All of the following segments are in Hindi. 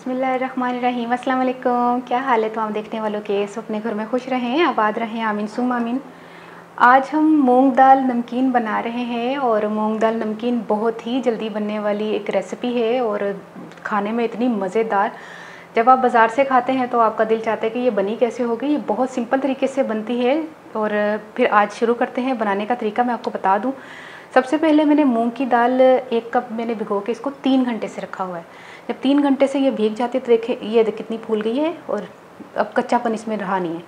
बिस्मिल्लाहिर्रहमानिर्रहीम। अस्सलाम वालेकुम। क्या हाल है तो हम देखने वालों के सब अपने घर में खुश रहें, आबाद रहें, आमीन सुम आमीन। आज हम मूंग दाल नमकीन बना रहे हैं और मूंग दाल नमकीन बहुत ही जल्दी बनने वाली एक रेसिपी है और खाने में इतनी मज़ेदार। जब आप बाज़ार से खाते हैं तो आपका दिल चाहता है कि ये बनी कैसे होगी। ये बहुत सिंपल तरीके से बनती है। और फिर आज शुरू करते हैं। बनाने का तरीका मैं आपको बता दूं। सबसे पहले मैंने मूंग की दाल 1 कप मैंने भिगो के इसको 3 घंटे से रखा हुआ है। जब 3 घंटे से ये भीग जाती है तो देखें ये कितनी फूल गई है और अब कच्चापन इसमें रहा नहीं है,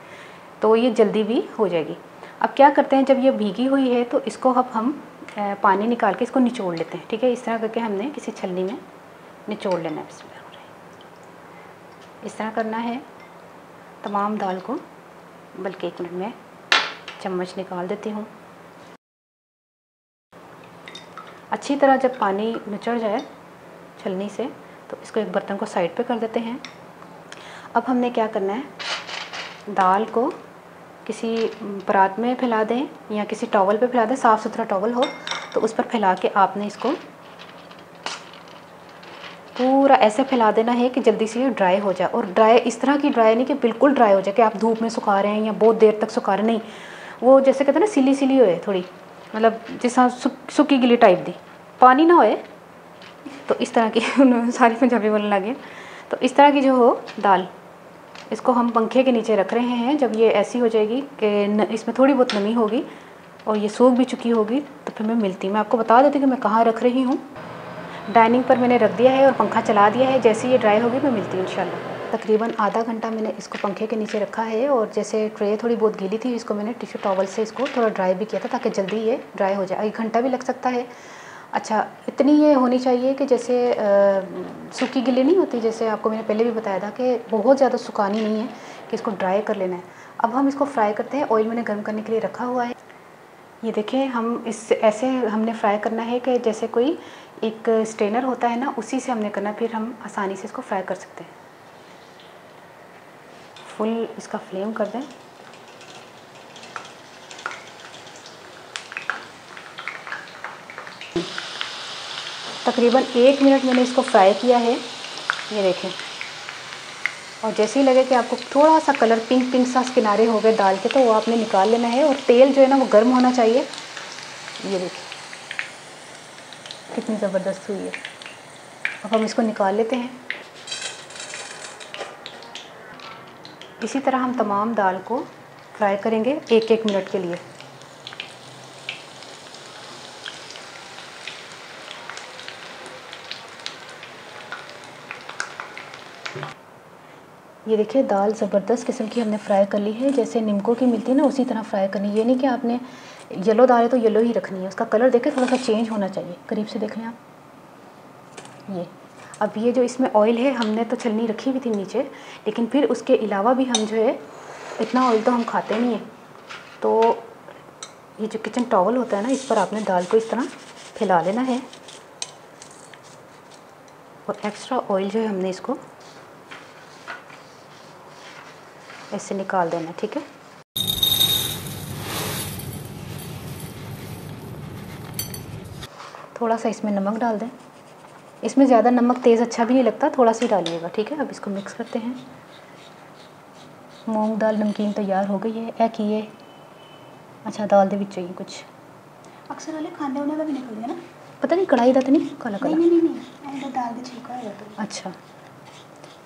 तो ये जल्दी भी हो जाएगी। अब क्या करते हैं, जब ये भीगी हुई है तो इसको अब हम पानी निकाल के इसको निचोड़ लेते हैं। ठीक है, इस तरह करके हमने किसी छलनी में निचोड़ लेना है। इस तरह करना है तमाम दाल को। बल्कि 1 मिनट में चम्मच निकाल देती हूँ। अच्छी तरह जब पानी निचड़ जाए छलनी से तो इसको एक बर्तन को साइड पे कर देते हैं। अब हमने क्या करना है, दाल को किसी परात में फैला दें या किसी टॉवल पे फैला दें, साफ़ सुथरा टॉवल हो तो उस पर फैला के आपने इसको पूरा ऐसे फैला देना है कि जल्दी से ये ड्राई हो जाए। और ड्राई इस तरह की ड्राई नहीं कि बिल्कुल ड्राई हो जाए कि आप धूप में सुखा रहे हैं या बहुत देर तक सुखा रहे, नहीं। वो जैसे कहते हैं ना सिली सिली होए थोड़ी, मतलब जिस सूखी गिली टाइप दी, पानी ना होए। तो इस तरह की सारी पंजाबी बोलने लगे। तो इस तरह की जो हो दाल, इसको हम पंखे के नीचे रख रहे हैं। जब ये ऐसी हो जाएगी कि इसमें थोड़ी बहुत नमी होगी और ये सूख भी चुकी होगी तो फिर मैं आपको बता देती हूँ कि मैं कहाँ रख रही हूँ। डाइनिंग पर मैंने रख दिया है और पंखा चला दिया है। जैसे ये ड्राई होगी मैं मिलती हूँ इंशाल्लाह। तकरीबन आधा घंटा मैंने इसको पंखे के नीचे रखा है और जैसे ट्रे थोड़ी बहुत गीली थी, इसको मैंने टिश्यू टॉवल से इसको थोड़ा ड्राई भी किया था ताकि जल्दी ये ड्राई हो जाए। 1 घंटा भी लग सकता है। अच्छा, इतनी ये होनी चाहिए कि जैसे सूखी गिल्ली नहीं होती, जैसे आपको मैंने पहले भी बताया था कि बहुत ज़्यादा सुखानी नहीं है कि इसको ड्राई कर लेना है। अब हम इसको फ्राई करते हैं। ऑयल मैंने गर्म करने के लिए रखा हुआ है। ये देखें, हम इस ऐसे हमने फ्राई करना है कि जैसे कोई एक स्ट्रेनर होता है ना, उसी से हमने करना, फिर हम आसानी से इसको फ्राई कर सकते हैं। फुल इसका फ्लेम कर दें। तकरीबन 1 मिनट मैंने इसको फ्राई किया है। ये देखें, और जैसे ही लगे कि आपको थोड़ा सा कलर पिंक पिंक सा किनारे हो गए दाल के, तो वो आपने निकाल लेना है। और तेल जो है ना वो गर्म होना चाहिए। ये देखिए कितनी ज़बरदस्त हुई है। अब हम इसको निकाल लेते हैं। इसी तरह हम तमाम दाल को फ्राई करेंगे 1-1 मिनट के लिए। ये देखिए दाल ज़बरदस्त किस्म की हमने फ्राई कर ली है। जैसे निमको की मिलती है ना, उसी तरह फ्राई करनी है। ये नहीं कि आपने येलो दाल है तो येलो ही रखनी है। उसका कलर देखें थोड़ा सा चेंज होना चाहिए। करीब से देख लें आप। ये अब ये जो इसमें ऑयल है, हमने तो छलनी रखी हुई थी नीचे, लेकिन फिर उसके अलावा भी हम जो है इतना ऑयल तो हम खाते नहीं हैं। तो ये जो किचन टॉवल होता है ना, इस पर आपने दाल को इस तरह फैला लेना है और एक्स्ट्रा ऑयल जो है हमने इसको ऐसे निकाल देना है। ठीक है, थोड़ा सा इसमें नमक डाल दें। इसमें ज़्यादा नमक तेज़ अच्छा भी नहीं लगता, थोड़ा सा ही डालिएगा। ठीक है, अब इसको मिक्स करते हैं। मूंग दाल नमकीन तैयार हो गई है। एक ये अच्छा दाल दे विच चाहिए कुछ अक्सर वाले खाने उन्हें का भी निकल गया ना, पता नहीं कढ़ाई का तो नहीं काला काला। नहीं दाल के छिलका है तो। अच्छा,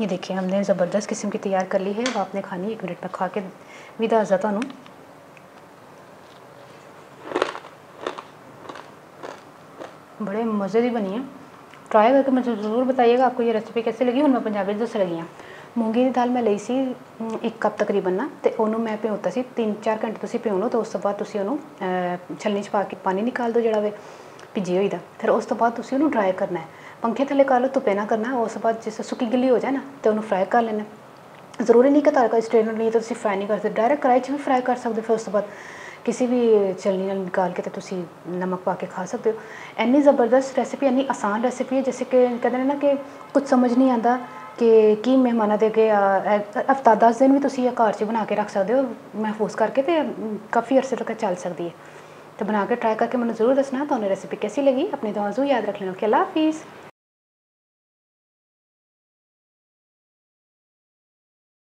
ये देखिए हमने ज़बरदस्त किस्म की तैयार कर ली है। अब आपने खानी 1 मिनट में खा के विदा जाता हूँ। बड़े मज़े की बनी है। ट्राई करके मुझे ज़रूर बताइएगा आपको ये रेसिपी कैसी लगी। ਹੁਣ मैं पंजाबी दस लगी हाँ। मूंगी की दाल मैं ਲਈ ਸੀ 1 कप तकरीबन ना, तो ਉਹਨੂੰ मैं ਭਿਉਂਤਾ ਸੀ 3-4 ਘੰਟੇ। ਤੁਸੀਂ ਭਿਉਂ ਲਓ तो उस तो बाद ਤੁਸੀਂ ਉਹਨੂੰ ਛਲਣੀ 'ਚ ਪਾ ਕੇ ਪਾਣੀ ਨਿਕਾਲ ਦਿਓ ਜਿਹੜਾ ਵੇ ਭਿੱਜੀ ਹੋਈ ਦਾ। ਫਿਰ ਉਸ ਤੋਂ ਬਾਅਦ ਤੁਸੀਂ ਉਹਨੂੰ ਡਰਾਈ ਕਰਨਾ ਹੈ। पंखे थले कर लो, धुप्पे ना करना। उस बाद जिस सुक्की गिल्ली हो जाए ना तो उन्होंने फ्राई कर लेना। ज़रूरी नहीं कि तार स्ट्रेनर नहीं तो तुम फ्राई नहीं कर सकते, डायरेक्ट कढ़ाई भी फ्राई कर सकते। फिर उस बाद किसी भी चलनी निकाल के तो तुम नमक पा के खा सकते हो। इन्नी ज़बरदस्त रेसिपी, इन्नी आसान रेसिपी है। जैसे कि कहते हैं ना कि कुछ समझ नहीं आता कि मेहमानों दे अगे हफ्ता 10 दिन भी तुम ये घर च बना के रख सकते हो महफूज करके, तो काफ़ी अरसे तक चल सकती है। तो बना के ट्राई करके मैंने ज़रूर दसना तो रेसिपी कैसी लगी। अपनी दुआ ज़रूर याद रख लेना। अल्लाह हाफिज़।